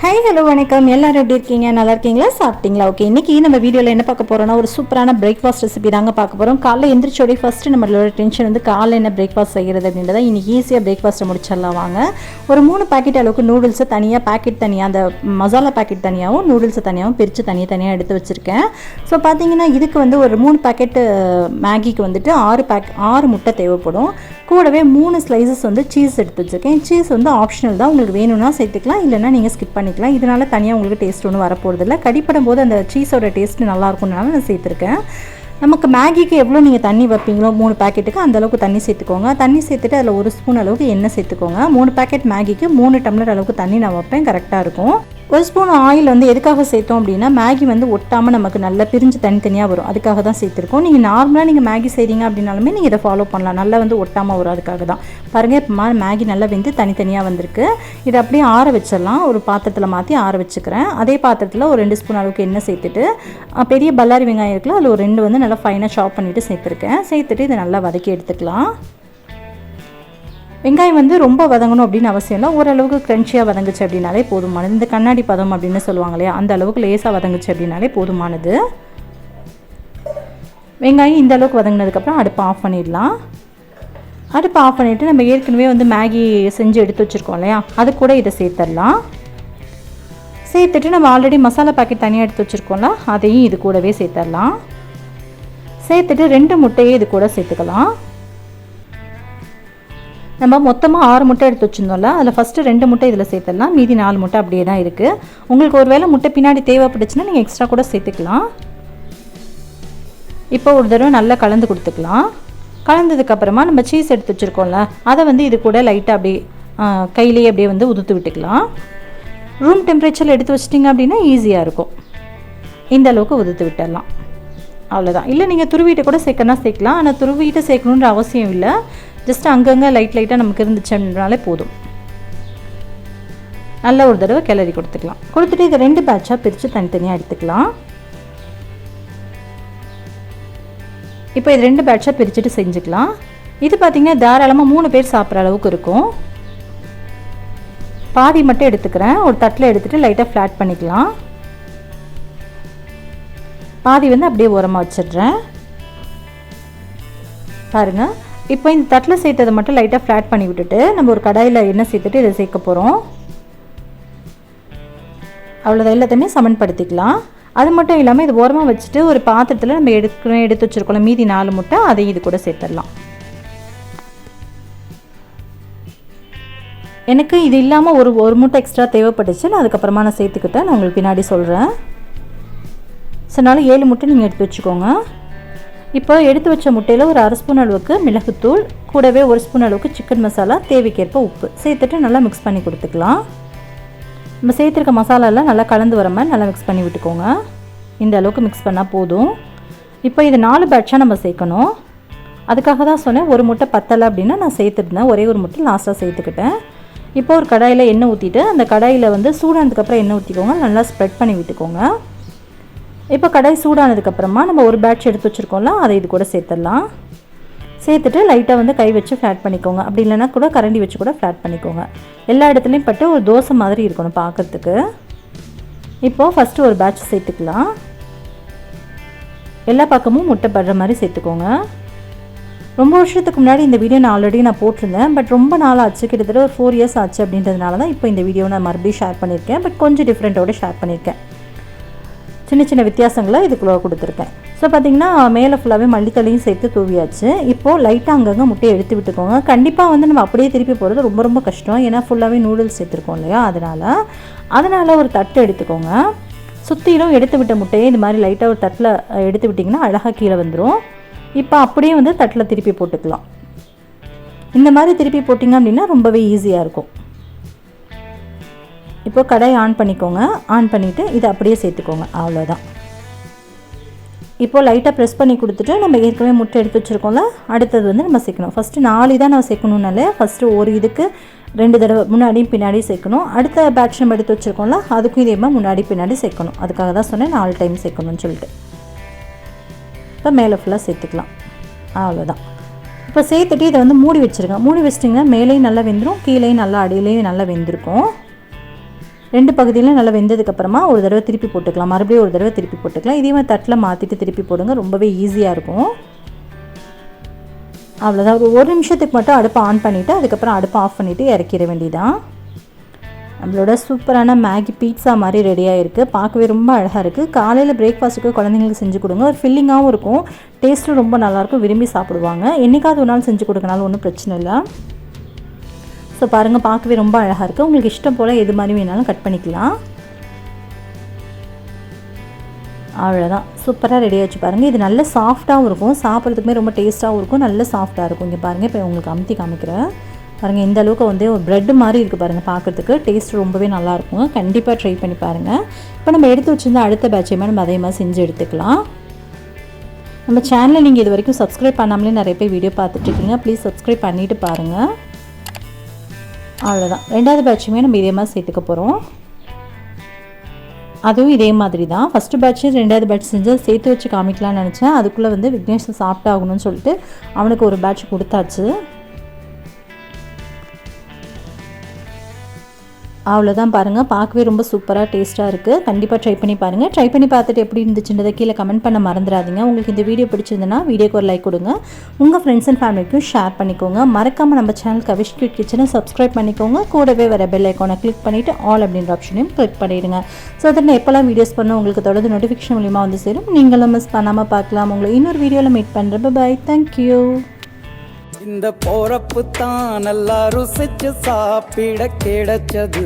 Hi hello வணக்கம். எல்லாரும் எப்படி இருக்கீங்க? நல்லா இருக்கீங்களா? சாப்பிட்டீங்களா? ஓகே, இன்றைக்கி நம்ம வீடியோவில் என்ன பார்க்க போகிறோம்னா ஒரு சூப்பரான பிரேக்ஃபாஸ்ட் ரெசிபி தாங்க பார்க்க போகிறோம். காலைல எந்திரிச்சோடே ஃபஸ்ட்டு நம்மளோட டென்ஷன் வந்து காலைல என்ன பிரேக்ஃபாஸ்ட் செய்கிறது அப்படின்றத இன்றைக்கி ஈஸியாக பிரேக்ஃபாஸ்ட்டை முடிச்சிடலாம் வாங்க. ஒரு 3 பாக்கெட் அளவுக்கு நூடுல்ஸை தனியாக பாக்கெட் தனியாக அந்த மசாலா பாக்கெட் தனியாகவும் நூடுல்ஸை தனியாகவும் பிரித்து தனியாக எடுத்து வச்சுருக்கேன். ஸோ பார்த்தீங்கன்னா இதுக்கு வந்து ஒரு 3 பாக்கெட்டு மேகிக்கு வந்துட்டு 6 முட்டை தேவைப்படும். கூடவே 3 ஸ்லைசஸ் வந்து சீஸ் எடுத்து வச்சுருக்கேன். சீஸ் வந்து ஆப்ஷனல் தான், உங்களுக்கு வேணும்னா சேர்த்துக்கலாம், இல்லைனா நீங்கள் ஸ்கிப் பண்ணிக்கலாம். இதனால் தனியாக உங்களுக்கு டேஸ்ட் ஒன்றும் வரப்போகிறதில்ல. கடிப்படும் போது அந்த சீஸோட டேஸ்ட்டு நல்லாயிருக்கும்னால நான் சேர்த்துருக்கேன். நமக்கு மேகிக்கு எவ்வளோ நீங்கள் தண்ணி வைப்பீங்களோ 3 பாக்கெட்டுக்கு அந்தளவுக்கு தண்ணி சேர்த்துக்கோங்க. தண்ணி சேர்த்துட்டு அதில் 1 ஸ்பூன் அளவுக்கு எண்ணெய் சேர்த்துக்கோங்க. 3 பாக்கெட் மேகிக்கு 3 டம்ளர் அளவுக்கு தண்ணி நான் வைப்பேன், கரெக்டாக இருக்கும். 1 ஸ்பூன் ஆயில் வந்து எதுக்காக சேர்த்தோம் அப்படின்னா மேகி வந்து ஒட்டாமல் நமக்கு நல்லா பிரிஞ்சு தனித்தனியாக வரும், அதுக்காக தான் சேர்த்துருக்கோம். நீங்கள் நார்மலாக நீங்கள் மேகி செய்கிறீங்க அப்படின்னாலுமே நீங்கள் இதை ஃபாலோ பண்ணலாம், நல்லா வந்து ஒட்டாமல் வரும், அதுக்காக தான். பாருங்கள், இப்போ மேகி நல்லா வெந்து தனித்தனியாக வந்திருக்கு. இதை அப்படியே ஆற வச்சிடலாம். ஒரு பாத்திரத்தில் மாற்றி ஆற வச்சுக்கிறேன். அதே பாத்திரத்தில் ஒரு 2 ஸ்பூன் அளவுக்கு எண்ணெய் சேர்த்துட்டு பெரிய பல்லாரி வெங்காயம் இருக்குல்ல, அதில் ஒரு 2 வந்து நல்லா ஃபைனாக சாப் பண்ணிவிட்டு சேர்த்துருக்கேன். சேர்த்துட்டு இதை நல்லா வதக்கி எடுத்துக்கலாம். வெங்காயம் வந்து ரொம்ப வதங்கணும் அப்படின்னு அவசியம் இல்லை, ஓரளவுக்கு க்ரன்ச்சியாக வதங்குச்சு அப்படின்னாலே போதுமானது. இந்த கண்ணாடி பதம் அப்படின்னு சொல்லுவாங்க இல்லையா, அந்த அளவுக்கு லேசாக வதங்குச்சு அப்படின்னாலே போதுமானது. வெங்காயம் இந்த அளவுக்கு வதங்கினதுக்கப்புறம் அடுப்பை ஆஃப் பண்ணிடலாம். அடுப்பை ஆஃப் பண்ணிவிட்டு நம்ம ஏற்கனவே வந்து மேகி செஞ்சு எடுத்து வச்சுருக்கோம் இல்லையா, அது கூட இதை சேர்த்துடலாம். சேர்த்துட்டு நம்ம ஆல்ரெடி மசாலா பாக்கெட் தனியாக எடுத்து வச்சுருக்கோம்ல, அதையும் இது கூடவே சேர்த்துடலாம். சேர்த்துட்டு 2 முட்டையை இது கூட சேர்த்துக்கலாம். நம்ம மொத்தமாக 6 முட்டை எடுத்து வச்சுருந்தோம்ல, அதில் ஃபஸ்ட்டு 2 முட்டை இதில் சேர்த்துடலாம். மீதி 4 முட்டை அப்படியே தான் இருக்குது. உங்களுக்கு ஒரு வேளை முட்டை பின்னாடி தேவைப்பட்டுச்சுன்னா நீங்கள் எக்ஸ்ட்ரா கூட சேர்த்துக்கலாம். இப்போ ஒரு தடவை நல்லா கலந்து கொடுத்துக்கலாம். கலந்ததுக்கப்புறமா நம்ம சீஸ் எடுத்து வச்சுருக்கோம்ல, அதை வந்து இது கூட லைட்டாக அப்படியே கையிலேயே அப்படியே வந்து உதுத்து விட்டுக்கலாம். ரூம் டெம்பரேச்சரில் எடுத்து வச்சிட்டிங்க அப்படின்னா ஈஸியாக இருக்கும். இந்த அளவுக்கு உதுத்து விட்டுடலாம், அவ்வளோதான். இல்லை நீங்கள் துருவிட்டு கூட சேர்க்கணும்னா சேர்க்கலாம், ஆனால் துருவிட்டு சேர்க்கணுன்ற அவசியம் இல்லை. ஜஸ்ட் அங்கங்கே லைட்டாக நமக்கு இருந்துச்சு அப்படின்னாலே போதும். நல்ல ஒரு தடவை கிளறி கொடுத்துக்கலாம். கொடுத்துட்டு இதை 2 பேட்சாக பிரித்து தனித்தனியாக எடுத்துக்கலாம். இப்போ இது 2 பேட்சாக பிரிச்சுட்டு செஞ்சுக்கலாம். இது பார்த்திங்கன்னா தாராளமாக 3 பேர் சாப்பிட்ற அளவுக்கு இருக்கும். பாதி மட்டும் எடுத்துக்கிறேன். ஒரு தட்டில் எடுத்துகிட்டு லைட்டாக ஃப்ளாட் பண்ணிக்கலாம். பாதி வந்து அப்படியே ஓரமாக வச்சிடுறேன். பாருங்கள், இப்போ இந்த தட்டில் சேர்த்ததை மட்டும் லைட்டாக ஃப்ளாட் பண்ணி விட்டுட்டு நம்ம ஒரு கடாயில் எண்ணெய் சேர்த்துட்டு இதை சேர்க்க போகிறோம். அவ்வளோதான், எல்லாத்தையுமே சமன்படுத்திக்கலாம். அது மட்டும் இல்லாமல் இது ஓரமாக வச்சுட்டு ஒரு பாத்திரத்தில் நம்ம எடுத்து வச்சுருக்கோம் மீதி 4 முட்டை, அதையும் இது கூட சேர்த்துடலாம். எனக்கு இது இல்லாமல் ஒரு முட்டை எக்ஸ்ட்ரா தேவைப்பட்டுச்சு, நான் அதுக்கப்புறமா நான் சேர்த்துக்கிட்டேன், நான் உங்களுக்கு பின்னாடி சொல்கிறேன். ஸோ அதனால் 7 முட்டை நீங்கள் எடுத்து வச்சுக்கோங்க. இப்போ எடுத்து வச்ச முட்டையில் ஒரு 1/2 ஸ்பூன் அளவுக்கு மிளகுத்தூள், கூடவே 1 ஸ்பூன் அளவுக்கு சிக்கன் மசாலா, தேவைக்கேற்ப உப்பு சேர்த்துட்டு நல்லா மிக்ஸ் பண்ணி கொடுத்துக்கலாம். நம்ம சேர்த்துருக்க மசாலாலாம் நல்லா கலந்து வர மாதிரி நல்லா மிக்ஸ் பண்ணி விட்டுக்கோங்க. இந்த அளவுக்கு மிக்ஸ் பண்ணால் போதும். இப்போ இது 4 பேட்சாக நம்ம சேர்க்கணும். அதுக்காக தான் சொன்னேன், ஒரு முட்டை பத்தலை அப்படின்னா நான் சேர்த்துருந்தேன், ஒரே ஒரு முட்டை லாஸ்ட்டாக சேர்த்துக்கிட்டேன். இப்போ ஒரு கடாயில் எண்ணெய் ஊற்றிட்டு அந்த கடாயில் வந்து சூடானதுக்கப்புறம் எண்ணெய் ஊற்றிக்கோங்க, நல்லா ஸ்ப்ரெட் பண்ணி விட்டுக்கோங்க. இப்போ கடாய் சூடானதுக்கப்புறமா நம்ம ஒரு பேட்ச் எடுத்து வச்சுருக்கோம்ல, அதை இது கூட சேர்த்துடலாம். சேர்த்துட்டு லைட்டாக வந்து கை வச்சு ஃப்ளாட் பண்ணிக்கோங்க, அப்படி இல்லைனா கூட கரண்டி வச்சு கூட ஃப்ளாட் பண்ணிக்கோங்க. எல்லா இடத்துலையும் பட்டு ஒரு தோசை மாதிரி இருக்கணும் பார்க்குறதுக்கு. இப்போது ஃபஸ்ட்டு ஒரு பேட்ச் சேர்த்துக்கலாம். எல்லா பக்கமும் முட்டை படுற மாதிரி சேர்த்துக்கோங்க. ரொம்ப வருஷத்துக்கு முன்னாடி இந்த வீடியோ நான் ஆல்ரெடி போட்டிருந்தேன், பட் ரொம்ப நாள் ஆச்சு, கிட்டத்தட்ட ஒரு 4 இயர்ஸ் ஆச்சு. அப்படின்றதுனால தான் இப்போ இந்த வீடியோ நான் மறுபடியும் ஷேர் பண்ணியிருக்கேன், பட் கொஞ்சம் டிஃப்ரெண்ட்டோடு ஷேர் பண்ணியிருக்கேன். சின்ன சின்ன வித்தியாசங்களை இதுக்குள்ளே கொடுத்துருக்கேன். ஸோ பார்த்திங்கன்னா மேலே ஃபுல்லாகவே மல்லித்தலையும் சேர்த்து தூவியாச்சு. இப்போது லைட்டாக அங்கங்கே முட்டையை எடுத்து விட்டுக்கோங்க. கண்டிப்பாக வந்து நம்ம அப்படியே திருப்பி போகிறது ரொம்ப ரொம்ப கஷ்டம், ஏன்னா ஃபுல்லாகவே நூடுல்ஸ் சேர்த்துருக்கோம் இல்லையா, அதனால் ஒரு தட்டு எடுத்துக்கோங்க. சுற்றிலும் எடுத்து விட்ட முட்டையை இது மாதிரி லைட்டாக ஒரு தட்டில் எடுத்து விட்டிங்கன்னா அழகாக கீழே வந்துடும். இப்போ அப்படியே வந்து தட்டில் திருப்பி போட்டுக்கலாம். இந்த மாதிரி திருப்பி போட்டிங்க அப்படின்னா ரொம்பவே ஈஸியாக இருக்கும். இப்போ கடாய் ஆன் பண்ணிக்கோங்க. ஆன் பண்ணிவிட்டு இதை அப்படியே சேர்த்துக்கோங்க, அவ்வளோதான். இப்போது லைட்டாக ப்ரெஸ் பண்ணி கொடுத்துட்டு நம்ம ஏற்கனவே முட்டை எடுத்து வச்சுருக்கோம்ல, அடுத்தது வந்து நம்ம சேர்க்கணும். ஃபஸ்ட்டு 4 தான் நான் சேர்க்கணுன்னாலே ஃபஸ்ட்டு ஒரு இதுக்கு 2 தடவை முன்னாடியும் பின்னாடியும் சேர்க்கணும். அடுத்த பேட்ச் நம்ம எடுத்து வச்சுருக்கோம்ல, அதுக்கும் இதே மாதிரி முன்னாடி பின்னாடி சேர்க்கணும். அதுக்காக தான் சொன்னேன் 4 டைம் சேர்க்கணும்னு சொல்லிட்டு. இப்போ மேலே ஃபுல்லாக சேர்த்துக்கலாம், அவ்வளோதான். இப்போ சேர்த்துட்டு இதை வந்து மூடி வச்சுருங்க. மூடி வச்சிட்டிங்கன்னா மேலேயும் நல்லா வெந்துடும், கீழேயும் நல்லா அடியிலையும் நல்லா வெந்திருக்கும். 2 பகுதியிலும் நல்லா வெந்ததுக்கப்புறமா ஒரு தடவை திருப்பி போட்டுக்கலாம், மறுபடியும் ஒரு தடவை திருப்பி போட்டுக்கலாம். இதே மாதிரி தட்டில் மாற்றிட்டு திருப்பி போடுங்க, ரொம்பவே ஈஸியாக இருக்கும். அவ்வளோதான், ஒரு 1 நிமிஷத்துக்கு மட்டும் அடுப்பை ஆன் பண்ணிவிட்டு அதுக்கப்புறம் அடுப்பை ஆஃப் பண்ணிவிட்டு இறக்கிட வேண்டியதான். நம்மளோட சூப்பரான மேகி பீட்சா மாதிரி ரெடியாக இருக்குது. பார்க்கவே ரொம்ப அழகாக இருக்குது. காலையில் பிரேக்ஃபாஸ்ட்டுக்கு குழந்தைங்களுக்கு செஞ்சு கொடுங்க, ஒரு ஃபில்லிங்காகவும் இருக்கும், டேஸ்ட்டும் ரொம்ப நல்லாயிருக்கும், விரும்பி சாப்பிடுவாங்க. என்றைக்காவது ஒரு நாள் செஞ்சு கொடுக்கனாலும் ஒன்றும் பிரச்சனை இல்லை. ஸோ பாருங்கள், பார்க்கவே ரொம்ப அழகாக இருக்குது. உங்களுக்கு இஷ்டம் போல் எது மாதிரி வேணாலும் கட் பண்ணிக்கலாம். அவ்வளோதான், சூப்பராக ரெடி ஆகிடுச்சு பாருங்கள். இது நல்ல சாஃப்டாகவும் இருக்கும், சாப்பிட்றதுக்குமே ரொம்ப டேஸ்ட்டாகவும் இருக்கும், நல்ல சாஃப்டாக இருக்கும். இங்கே பாருங்கள், இப்போ உங்களுக்கு அமுத்தி காமிக்கிறேன் பாருங்கள். இந்த அளவுக்கு வந்து ஒரு ப்ரெட் மாதிரி இருக்குது பாருங்கள், பார்க்குறதுக்கு டேஸ்ட் ரொம்பவே நல்லாயிருக்கும். கண்டிப்பாக ட்ரை பண்ணி பாருங்கள். இப்போ நம்ம எடுத்து வச்சுருந்தா அடுத்த பேட்சையுமே நம்ம அதே மாதிரி செஞ்சு எடுத்துக்கலாம். நம்ம சேனலை நீங்கள் இது வரைக்கும் சப்ஸ்கிரைப் பண்ணாமலே நிறைய பேர் வீடியோ பார்த்துட்ருக்கீங்க, ப்ளீஸ் சப்ஸ்கிரைப் பண்ணிவிட்டு பாருங்கள். அவ்வளோதான், 2வது பேட்சுமே நம்ம இதே மாதிரி சேர்த்துக்க போகிறோம். அதுவும் இதே மாதிரி தான், ஃபஸ்ட்டு பேட்ச்சு 2வது பேட்ச் செஞ்சு சேர்த்து வச்சு காமிக்கலாம்னு நினச்சேன். அதுக்குள்ளே வந்து விக்னேஷ் சாப்பிட்டாகணும்னு சொல்லிட்டு அவனுக்கு ஒரு பேட்ச் கொடுத்தாச்சு. அவ்வளோதான் பாருங்கள், பார்க்கவே ரொம்ப சூப்பராக டேஸ்ட்டாக இருக்குது. கண்டிப்பாக ட்ரை பண்ணி பாருங்கள். ட்ரை பண்ணி பார்த்துட்டு எப்படி இருந்துச்சுன்றதை கீழே கமெண்ட் பண்ண மறந்துடாதீங்க. உங்களுக்கு இந்த வீடியோ பிடிச்சிருந்தனா வீடியோக்கு ஒரு லைக் கொடுங்க, உங்கள் ஃப்ரெண்ட்ஸ் அண்ட் ஃபேமிலிக்கும் ஷேர் பண்ணிக்கோங்க. மறக்காமல் நம்ம சேனல் கவிஷ் கியூட் கிச்சனை சப்ஸ்கிரைப் பண்ணிக்கோங்க. கூடவே வர பெல் ஐக்கானை கிளிக் பண்ணிவிட்டு ஆல் அப்படின்ற ஆப்ஷனையும் கிளிக் பண்ணிவிடுங்க. ஸோ அதில் எப்போல்லாம் வீடியோஸ் பண்ண உங்களுக்கு தொடர்ந்து நோட்டிஃபிகேஷன் மூலிமா வந்து சேரும், நீங்களும் மிஸ் பண்ணாமல் பார்க்கலாம். உங்களை இன்னொரு வீடியோவில் மீட் பண்ணுறப்ப பை, தேங்க்யூ. இந்த போறப்பு தான் நல்லா ருசிச்சு சாப்பிட கிடைச்சது.